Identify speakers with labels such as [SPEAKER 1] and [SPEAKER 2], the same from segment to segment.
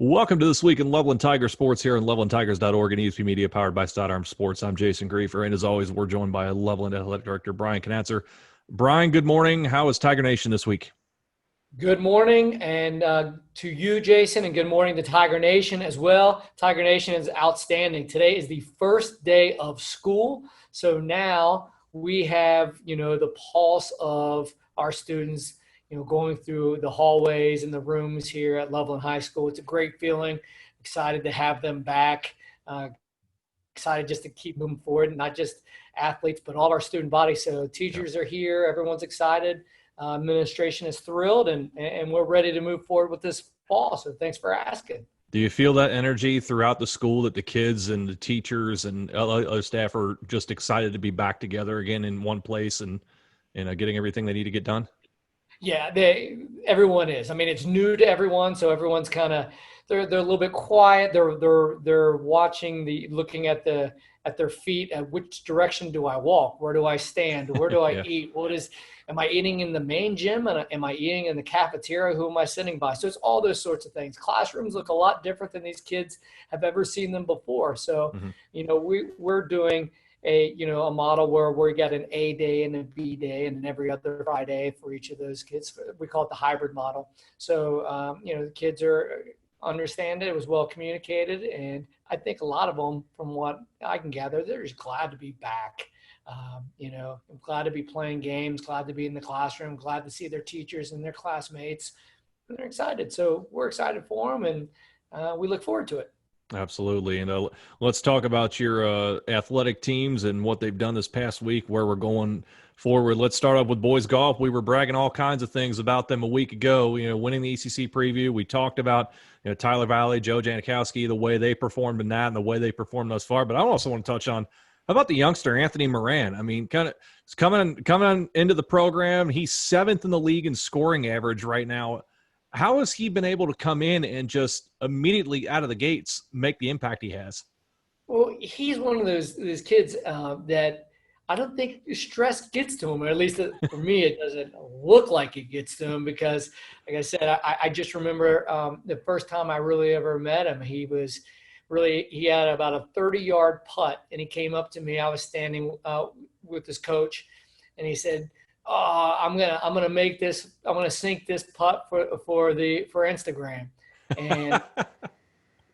[SPEAKER 1] Welcome to This Week in Loveland Tiger Sports here on lovelandtigers.org and ESP Media powered by Stott Arm Sports. I'm Jason Griefer, and as always, we're joined by Loveland Athletic Director Brian Knatzer. Brian, good morning. How is Tiger Nation this week?
[SPEAKER 2] Good morning, and to you, Jason, and good morning to Tiger Nation as well. Tiger Nation is outstanding. Today is the first day of school, so now we have, the pulse of our students, going through the hallways and the rooms here at Loveland High School. It's a great feeling. Excited to have them back. Excited just to keep moving forward, not just athletes, but all our student body. So teachers are here. Everyone's excited. Administration is thrilled, and we're ready to move forward with this fall. So thanks for asking.
[SPEAKER 1] Do you feel that energy throughout the school that the kids and the teachers and other staff are just excited to be back together again in one place and getting everything they need to get done?
[SPEAKER 2] Yeah, everyone is. I mean, it's new to everyone, so everyone's kind of they're a little bit quiet. They're watching looking at their feet. At which direction do I walk? Where do I stand? Where do I eat? Am I eating in the main gym? And am I eating in the cafeteria? Who am I sitting by? So it's all those sorts of things. Classrooms look a lot different than these kids have ever seen them before. So, we're doing a model where we got an A day and a B day and then every other Friday for each of those kids. We call it the hybrid model. So, the kids understand it. It was well communicated. And I think a lot of them, from what I can gather, they're just glad to be back. I'm glad to be playing games, glad to be in the classroom, glad to see their teachers and their classmates. And they're excited. So we're excited for them, and we look forward to it.
[SPEAKER 1] Absolutely. And let's talk about your athletic teams and what they've done this past week, where we're going forward. Let's start off with boys golf. We were bragging all kinds of things about them a week ago, winning the ECC preview. We talked about Tyler Valley, Joe Janikowski, the way they performed in that and the way they performed thus far. But I also want to touch on, how about the youngster, Anthony Moran? I mean, kind of coming into the program. He's 7th in the league in scoring average right now. How has he been able to come in and just immediately out of the gates make the impact he has?
[SPEAKER 2] Well, he's one of those kids that I don't think stress gets to him, or at least for me, it doesn't look like it gets to him because, like I said, I just remember the first time I really ever met him, he had about a 30-yard putt, and he came up to me. I was standing with his coach, and he said, I'm gonna make this. I'm gonna sink this putt for Instagram, and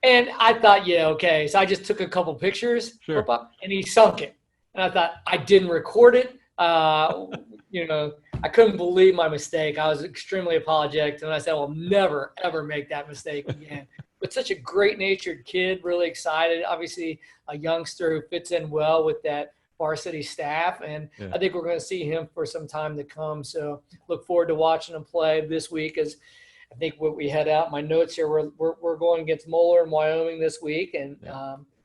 [SPEAKER 2] and I thought, yeah, okay. So I just took a couple pictures,
[SPEAKER 1] sure,
[SPEAKER 2] and he sunk it. And I thought, I didn't record it. I couldn't believe my mistake. I was extremely apologetic, and I said, I'll never ever make that mistake again. But such a great-natured kid, really excited. Obviously, a youngster who fits in well with that varsity staff, and I think we're going to see him for some time to come. So look forward to watching him play this week. As I think what we head out, my notes here, we're going against Moeller in Wyoming this week, and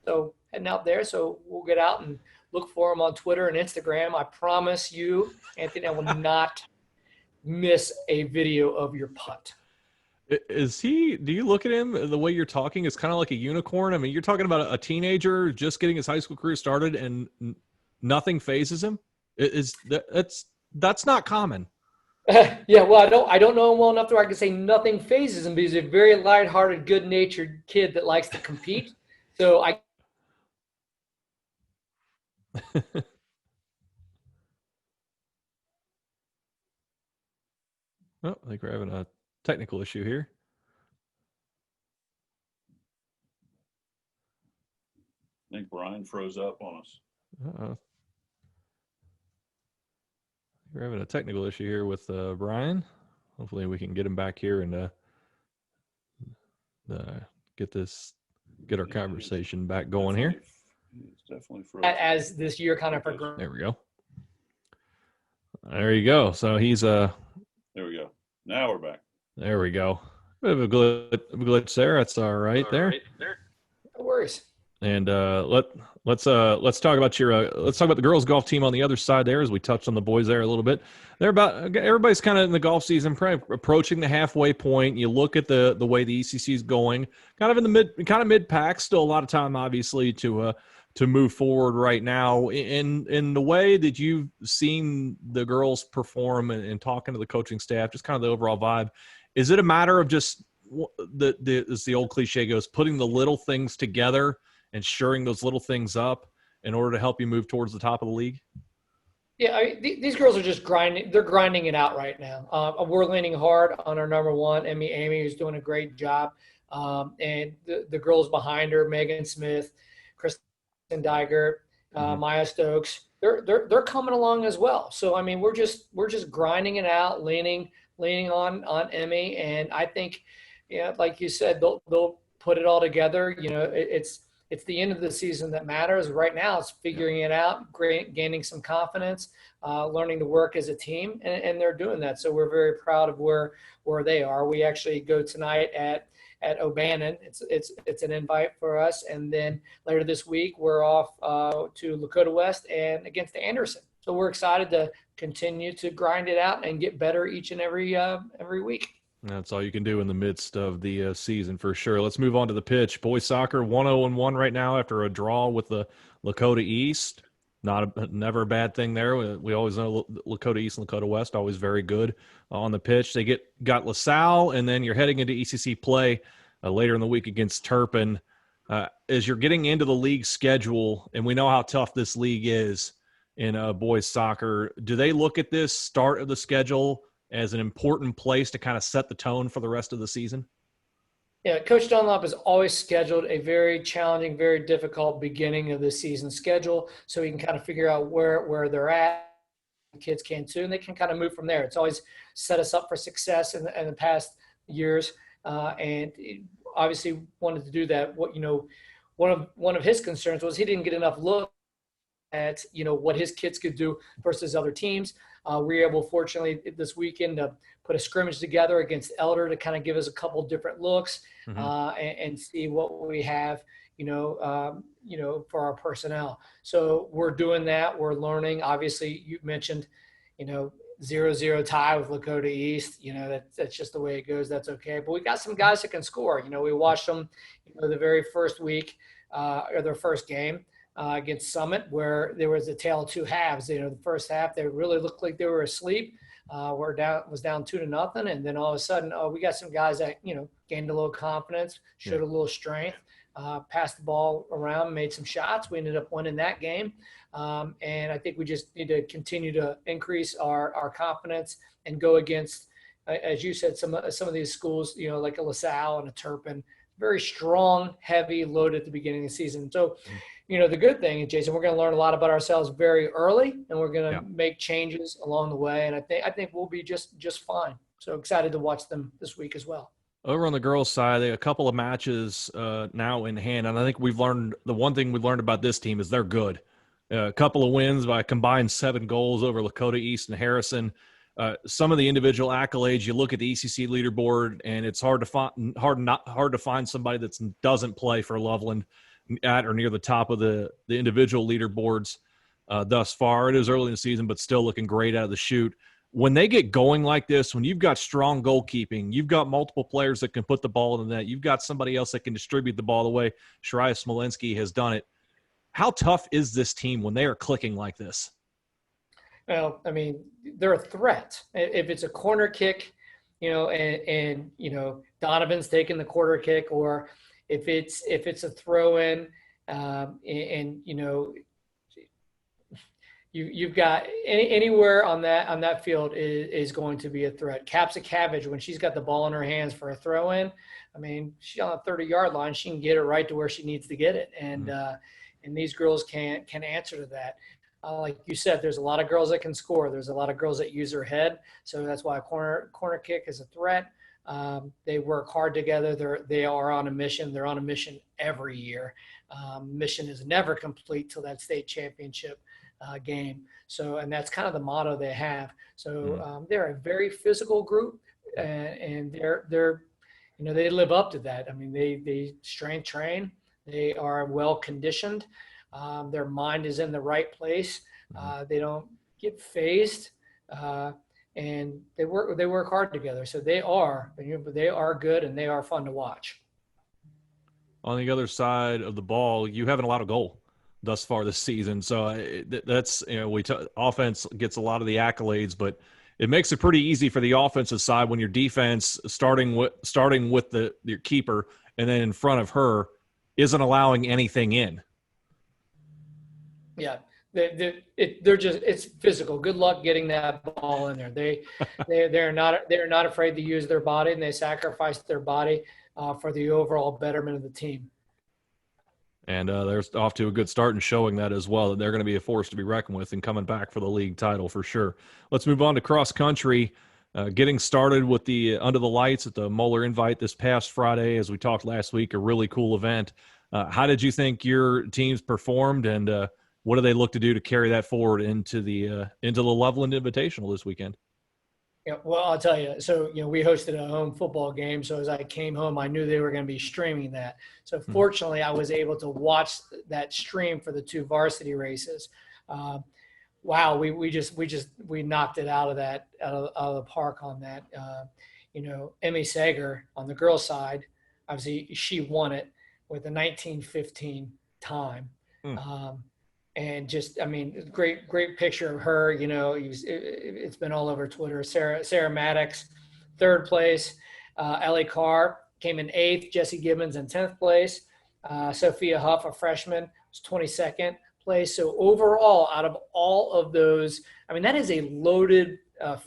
[SPEAKER 2] so heading out there. So we'll get out and look for him on Twitter and Instagram. I promise you, Anthony, I will not miss a video of your putt.
[SPEAKER 1] Do you look at him, the way you're talking, is kind of like a unicorn? I mean, you're talking about a teenager just getting his high school career started and nothing phases him. That's not common.
[SPEAKER 2] Yeah, well, I don't know him well enough where I can say nothing phases him, because he's a very lighthearted, good-natured kid that likes to compete. So I
[SPEAKER 1] I think we're having a technical issue here.
[SPEAKER 3] I think Brian froze up on us.
[SPEAKER 1] Uh-oh. We're having a technical issue here with Brian. Hopefully we can get him back here and get our conversation back going here.
[SPEAKER 3] It's definitely frozen.
[SPEAKER 2] As this year kind of progresses.
[SPEAKER 1] There we go. There you go. So he's
[SPEAKER 3] There we go. Now we're back.
[SPEAKER 1] There we go. Bit of a glitch there. That's all right there.
[SPEAKER 2] No worries.
[SPEAKER 1] And let's talk about the girls golf team on the other side there, as we touched on the boys there a little bit. Everybody's kind of in the golf season, approaching the halfway point. You look at the way the ECC is going, kind of in the mid pack. Still a lot of time, obviously, to move forward right now. In the way that you've seen the girls perform and talking to the coaching staff, just kind of the overall vibe. Is it a matter of just as the old cliche goes, putting the little things together and shoring those little things up in order to help you move towards the top of the league?
[SPEAKER 2] Yeah, these girls are just grinding. They're grinding it out right now. We're leaning hard on our number one, Amy, who's doing a great job. And the girls behind her, Megan Smith, Kristen Digert, Maya Stokes, they're coming along as well. So I mean, we're just grinding it out, leaning on Emmy, and I think, like you said, they'll put it all together. It's the end of the season that matters. Right now, it's figuring it out, gaining some confidence, learning to work as a team, and they're doing that. So we're very proud of where they are. We actually go tonight at O'Bannon. It's an invite for us, and then later this week we're off to Lakota West and against Anderson. So we're excited to continue to grind it out and get better each and every week.
[SPEAKER 1] That's all you can do in the midst of the season for sure. Let's move on to the pitch. Boys soccer 1-0-1 right now after a draw with the Lakota East. Never a bad thing there. We always know Lakota East and Lakota West always very good on the pitch. They got LaSalle, and then you're heading into ECC play later in the week against Turpin. As you're getting into the league schedule, and we know how tough this league is in boys soccer, do they look at this start of the schedule as an important place to kind of set the tone for the rest of the season?
[SPEAKER 2] Yeah, Coach Dunlop has always scheduled a very challenging, very difficult beginning of the season schedule, so he can kind of figure out where they're at. The kids can too, and they can kind of move from there. It's always set us up for success in the past years, and obviously wanted to do that. One of his concerns was he didn't get enough look at what his kids could do versus other teams. We were able, fortunately, this weekend to put a scrimmage together against Elder to kind of give us a couple different looks and see what we have, for our personnel. So we're doing that. We're learning. Obviously, you mentioned, 0-0 tie with Lakota East. That's just the way it goes. That's okay. But we got some guys that can score. We watched them, the very first week or their first game. Against Summit, where there was a tale of two halves. The first half they really looked like they were asleep. Was down 2-0, and then all of a sudden, we got some guys that gained a little confidence, showed a little strength, passed the ball around, made some shots. We ended up winning that game, and I think we just need to continue to increase our confidence and go against, as you said, some of these schools, like a LaSalle and a Turpin, very strong, heavy, loaded at the beginning of the season. So. The good thing is, Jason, we're going to learn a lot about ourselves very early, and we're going to make changes along the way. And I think we'll be just fine. So excited to watch them this week as well.
[SPEAKER 1] Over on the girls' side, they have a couple of matches now in hand, and I think the one thing we've learned about this team is they're good. A couple of wins by a combined 7 goals over Lakota East and Harrison. Some of the individual accolades, you look at the ECC leaderboard, and it's hard to find somebody that doesn't play for Loveland at or near the top of the individual leaderboards thus far. It is early in the season, but still looking great out of the chute. When they get going like this, when you've got strong goalkeeping, you've got multiple players that can put the ball in the net, you've got somebody else that can distribute the ball the way Shariah Smolinski has done it. How tough is this team when they are clicking like this? Well,
[SPEAKER 2] I mean, they're a threat. If it's a corner kick, and Donovan's taking the corner kick, or if it's a throw in, you've got anywhere on that field is going to be a threat. Capsa Cabbage, when she's got the ball in her hands for a throw in, I mean, she's on the 30-yard line. She can get it right to where she needs to get it, and these girls can answer to that. Like you said, there's a lot of girls that can score. There's a lot of girls that use their head, so that's why a corner kick is a threat. They work hard together. They are on a mission. They're on a mission every year. Mission is never complete till that state championship game. So, and that's kind of the motto they have. So they're a very physical group, and they're they live up to that. I mean, they strength train. They are well conditioned. Their mind is in the right place. They don't get phased. And they work hard together. So they are good, and they are fun to watch.
[SPEAKER 1] On the other side of the ball, you haven't allowed a goal thus far this season. So that's offense gets a lot of the accolades, but it makes it pretty easy for the offensive side when your defense starting with your keeper and then in front of her isn't allowing anything in.
[SPEAKER 2] Yeah, they're just, it's physical. Good luck getting that ball in there. They're not afraid to use their body, and they sacrifice their body for the overall betterment of the team.
[SPEAKER 1] And they're off to a good start and showing that as well, that they're going to be a force to be reckoned with and coming back for the league title for sure. Let's move on to cross country. Getting started with the Under the Lights at the Moeller Invite this past Friday, as we talked last week, a really cool event. How did you think your teams performed, and what do they look to do to carry that forward into the Loveland Invitational this weekend?
[SPEAKER 2] Yeah, well, I'll tell you. So, we hosted a home football game. So as I came home, I knew they were going to be streaming that. So fortunately, I was able to watch that stream for the 2 varsity races. Wow, we knocked it out of the park on that. Emmy Sager on the girls' side, obviously she won it with a 19:15 time. And just, great picture of her. It's been all over Twitter. Sarah Maddox, 3rd place. Ellie Carr came in 8th. Jesse Gibbons in 10th place. Sophia Huff, a freshman, was 22nd place. So overall, out of all of those, that is a loaded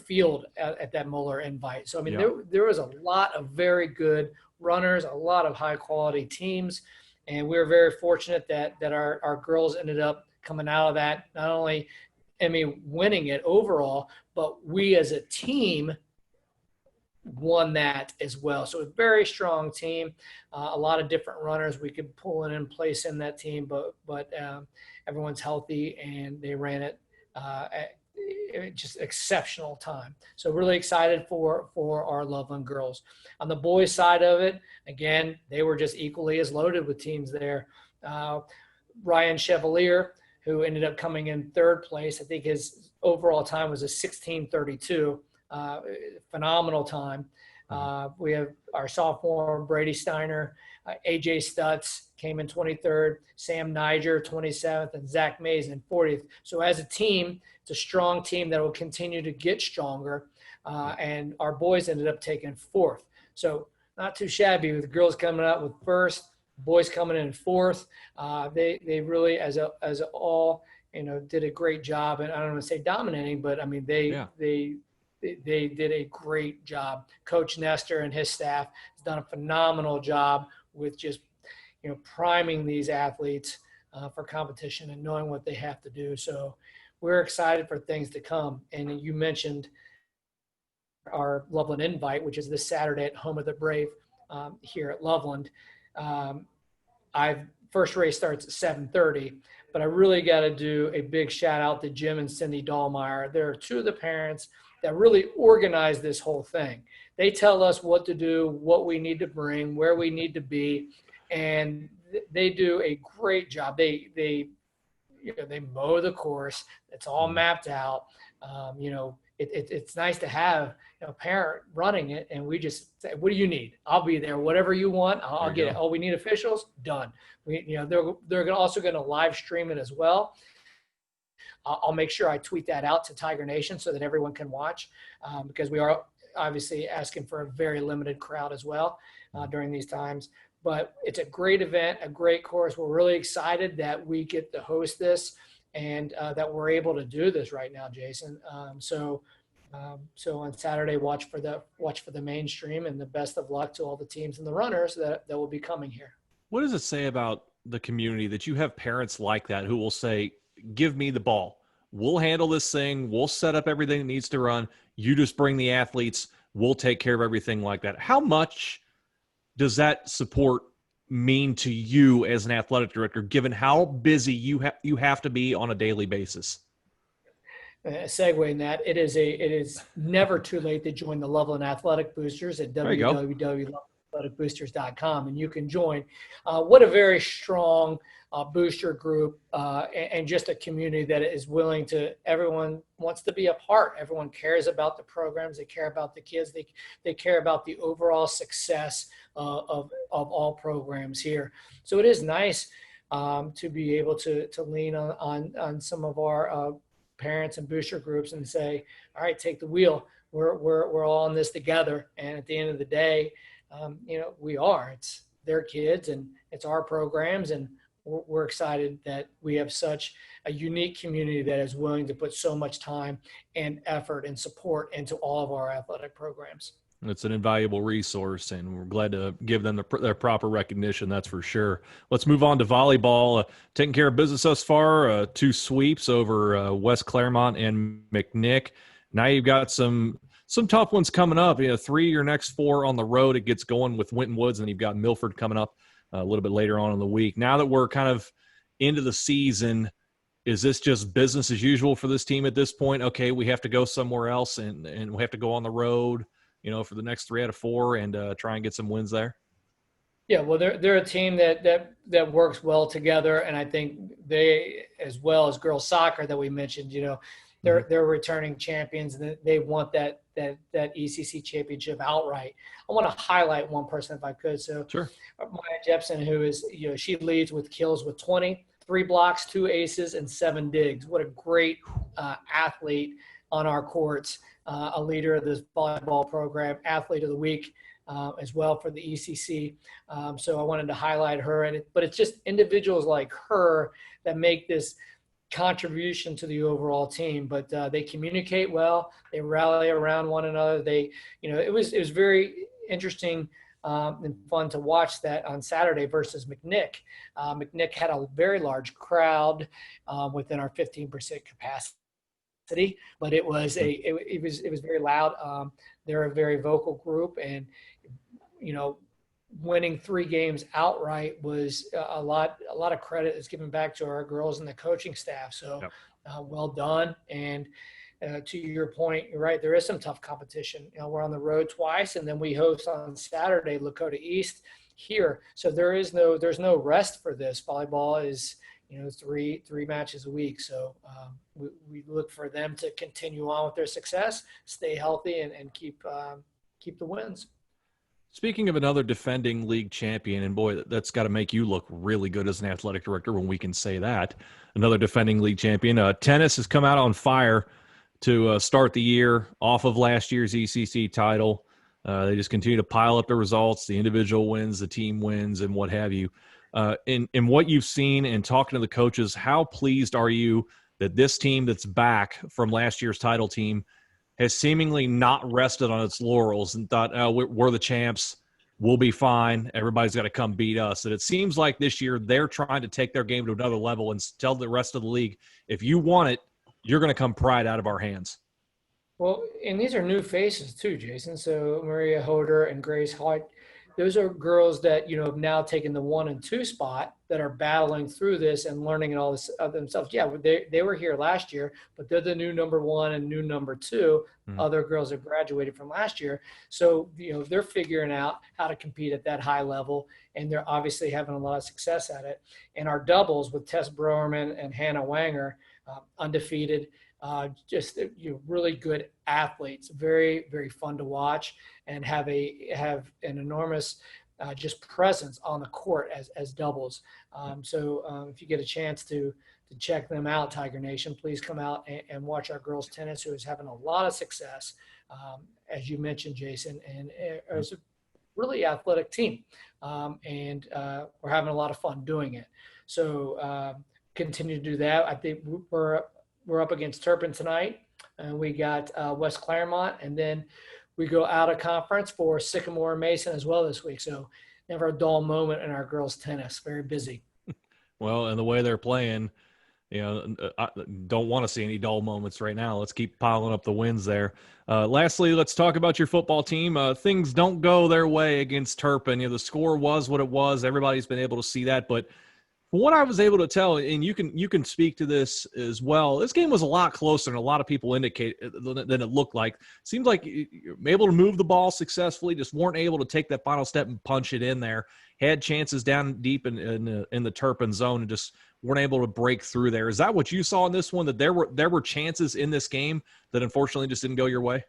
[SPEAKER 2] field at that Moeller Invite. So, there was a lot of very good runners, a lot of high quality teams. And we were very fortunate that our girls ended up coming out of that, not only Emmy winning it overall, but we as a team won that as well. So a very strong team, a lot of different runners we could pull in and place in that team, but everyone's healthy and they ran it at just exceptional time. So really excited for our Loveland girls. On the boys side of it, again, they were just equally as loaded with teams there. Ryan Chevalier, who ended up coming in 3rd place. I think his overall time was a 16:32. Phenomenal time. We have our sophomore, Brady Steiner, AJ Stutz came in 23rd, Sam Niger 27th, and Zach Mays in 40th. So as a team, it's a strong team that will continue to get stronger. And our boys ended up taking 4th. So not too shabby, with the girls coming out with 1st, boys coming in 4th. They really, as all, did a great job. And I don't want to say dominating, but they did a great job. Coach Nestor and his staff has done a phenomenal job with just, priming these athletes for competition and knowing what they have to do. So we're excited for things to come. And you mentioned our Loveland Invite, which is this Saturday at Home of the Brave here at Loveland. First race starts at 7:30, but I really got to do a big shout out to Jim and Cindy Dahlmeyer. They're 2 of the parents that really organize this whole thing. They tell us what to do, what we need to bring, where we need to be, and they do a great job. They mow the course. It's all mapped out. It's nice to have a parent running it, and we just say, "What do you need? I'll be there. Whatever you want, I'll get it. Oh, we need officials. Done." They're also going to live stream it as well. I'll make sure I tweet that out to Tiger Nation so that everyone can watch, because we are obviously asking for a very limited crowd as well during these times. But it's a great event, a great course. We're really excited that we get to host this and that we're able to do this right now, Jason. So on Saturday, watch for the mainstream, and the best of luck to all the teams and the runners that will be coming here.
[SPEAKER 1] What does it say about the community that you have parents like that who will say, "Give me the ball. We'll handle this thing. We'll set up everything that needs to run. You just bring the athletes. We'll take care of everything like that." How much does that support mean to you as an athletic director, given how busy you have to be on a daily basis?
[SPEAKER 2] Segue in that, it is never too late to join the Loveland Athletic Boosters at www.athleticboosters.com, and you can join. What a very strong booster group and just a community that is willing to, everyone wants to be a part. Everyone cares about the programs. They care about the kids. They care about the overall success of all programs here. So it is nice to be able to lean on some of our parents and booster groups and say, all right, take the wheel. We're all in this together. And at the end of the day, we are. It's their kids and it's our programs, and we're excited that we have such a unique community that is willing to put so much time and effort and support into all of our athletic programs.
[SPEAKER 1] It's an invaluable resource, and we're glad to give them their proper recognition, that's for sure. Let's move on to volleyball. Taking care of business thus far, 2 sweeps over West Claremont and McNick. Now you've got some tough ones coming up. 3 your next 4 on the road. It gets going with Winton Woods, and you've got Milford coming up a little bit later on in the week. Now that we're kind of into the season, is this just business as usual for this team at this point? Okay, we have to go somewhere else, and we have to go on the road, for the next 3 out of 4 and try and get some wins there?
[SPEAKER 2] Yeah, well, they're a team that works well together, and I think they, as well as girls soccer that we mentioned, they're returning champions, and they want that ECC championship outright. I want to highlight one person if I could. So,
[SPEAKER 1] sure.
[SPEAKER 2] Maya Jepson, who is she leads with kills with 20, 3 blocks, 2 aces, and 7 digs. What a great athlete on our courts. A leader of this volleyball program, athlete of the week as well for the ECC. So I wanted to highlight her. But it's just individuals like her that make this contribution to the overall team. But they communicate well. They rally around one another. It was very interesting and fun to watch that on Saturday versus McNick. McNick had a very large crowd within our 15% capacity. But it was very loud. They're a very vocal group, and winning 3 games outright was a lot of credit is given back to our girls and the coaching staff. So well done. And to your point, you're right. There is some tough competition. We're on the road twice, and then we host on Saturday Lakota East here. So there's no rest for this. Volleyball is 3 matches a week. So we look for them to continue on with their success, stay healthy, and keep the wins.
[SPEAKER 1] Speaking of another defending league champion, and boy, that's got to make you look really good as an athletic director when we can say that. Another defending league champion. Tennis has come out on fire to start the year off of last year's ECC title. They just continue to pile up the results, the individual wins, the team wins, and what have you. In what you've seen and talking to the coaches, how pleased are you that this team that's back from last year's title team has seemingly not rested on its laurels and thought, oh, we're the champs, we'll be fine, everybody's got to come beat us? And it seems like this year they're trying to take their game to another level and tell the rest of the league, if you want it, you're going to come pry it out of our hands.
[SPEAKER 2] Well, and these are new faces too, Jason. So Maria Hoder and Grace Hart, those are girls that, have now taken the 1 and 2 spot that are battling through this and learning and all this themselves. Yeah, they were here last year, but they're the new number 1 and new number 2. Other girls have graduated from last year. So, they're figuring out how to compete at that high level, and they're obviously having a lot of success at it. And our doubles with Tess Browerman and Hannah Wanger, undefeated, just really good athletes, very, very fun to watch, and have an enormous just presence on the court as doubles. So if you get a chance to check them out, Tiger Nation, please come out and watch our girls tennis, who is having a lot of success, as you mentioned, Jason, and it's a really athletic team, and we're having a lot of fun doing it. So continue to do that. I think we're up against Turpin tonight, and we got West Claremont, and then we go out of conference for Sycamore and Mason as well this week. So never a dull moment in our girls tennis. Very busy.
[SPEAKER 1] Well, and the way they're playing, I don't want to see any dull moments right now. Let's keep piling up the wins there. Lastly, let's talk about your football team. Things don't go their way against Turpin. The score was what it was. Everybody's been able to see that, but from what I was able to tell, and you can speak to this as well, this game was a lot closer than a lot of people indicate than it looked like. Seems like you were able to move the ball successfully, just weren't able to take that final step and punch it in there. Had chances down deep in the Turpin zone and just weren't able to break through there. Is that what you saw in this one, that there were chances in this game that unfortunately just didn't go your way?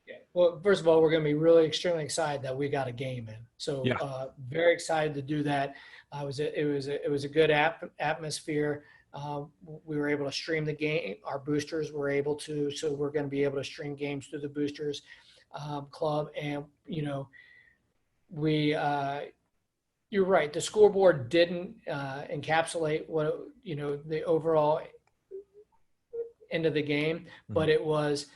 [SPEAKER 2] Yeah. Well, first of all, we're going to be really extremely excited that we got a game in. So very excited to do that. It was a good atmosphere. We were able to stream the game. Our boosters were able to, so we're going to be able to stream games through the boosters club. And, you're right. The scoreboard didn't encapsulate what, the overall end of the game, but it was,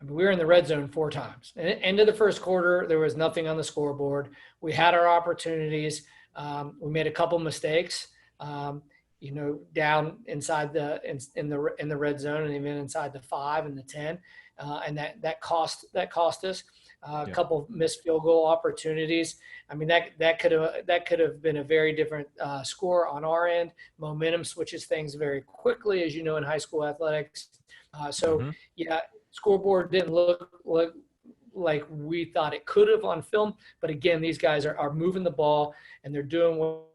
[SPEAKER 2] we were in the red zone 4 times. At the end of the first quarter, there was nothing on the scoreboard. We had our opportunities. We made a couple mistakes, down inside in the red zone and even inside the 5 and the 10. And that cost us a couple of missed field goal opportunities. I mean, that could have been a very different score on our end. Momentum switches things very quickly, as you know, in high school athletics. Scoreboard didn't look like we thought it could have on film. But again, these guys are moving the ball and they're doing what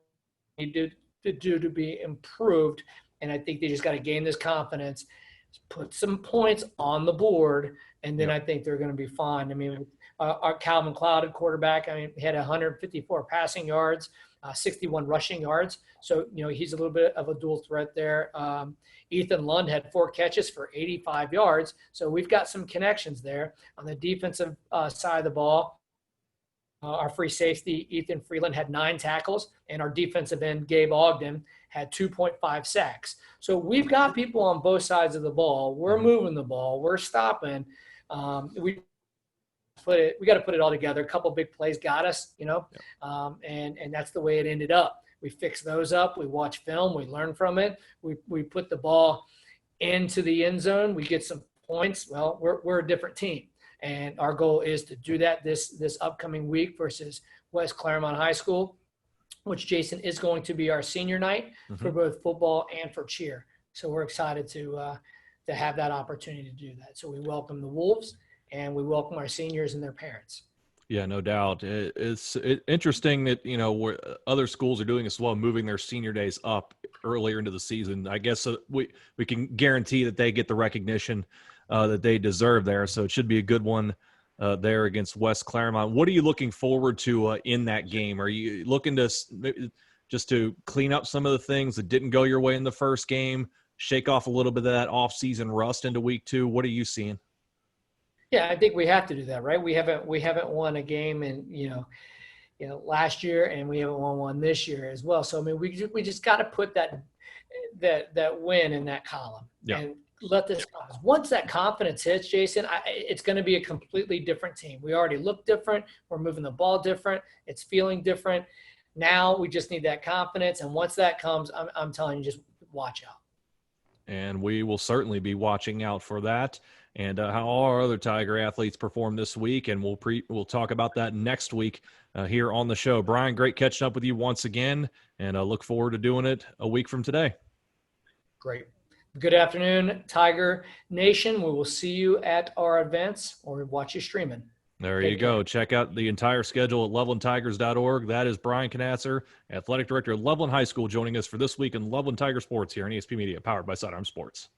[SPEAKER 2] they need to do to be improved. And I think they just got to gain this confidence, put some points on the board, and then I think they're going to be fine. I mean, our Calvin Cloud at quarterback, he had 154 passing yards, 61 rushing yards. So, he's a little bit of a dual threat there. Ethan Lund had 4 catches for 85 yards. So we've got some connections there. On the defensive side of the ball, our free safety, Ethan Freeland, had 9 tackles, and our defensive end, Gabe Ogden, had 2.5 sacks. So we've got people on both sides of the ball. We're moving the ball. We're stopping. We got to put it all together. A couple big plays got us, and that's the way it ended up. We fix those up. We watch film. We learn from it. We put the ball into the end zone. We get some points. Well, we're a different team. And our goal is to do that this upcoming week versus West Claremont High School, which, Jason, is going to be our senior night for both football and for cheer. So we're excited to have that opportunity to do that. So we welcome the Wolves and we welcome our seniors and their parents.
[SPEAKER 1] Yeah, no doubt. It's interesting that, where other schools are doing as well, moving their senior days up earlier into the season. I guess we can guarantee that they get the recognition that they deserve there. So it should be a good one there against West Claremont. What are you looking forward to in that game? Are you looking to just to clean up some of the things that didn't go your way in the first game, shake off a little bit of that off-season rust into week 2? What are you seeing?
[SPEAKER 2] Yeah, I think we have to do that, right? We haven't won a game in last year, and we haven't won one this year as well. So I mean, we just got to put that win in that column and let this. Once that confidence hits, Jason, it's going to be a completely different team. We already look different. We're moving the ball different. It's feeling different. Now we just need that confidence, and once that comes, I'm telling you, just watch out.
[SPEAKER 1] And we will certainly be watching out for that. And how all our other Tiger athletes perform this week, and we'll talk about that next week here on the show. Brian, great catching up with you once again, and I look forward to doing it a week from today.
[SPEAKER 2] Great. Good afternoon, Tiger Nation. We will see you at our events or watch you streaming.
[SPEAKER 1] There you go. Check out the entire schedule at lovelandtigers.org. That is Brian Knatzer, Athletic Director at Loveland High School, joining us for This Week in Loveland Tiger Sports here on ESP Media, powered by Sidearm Sports.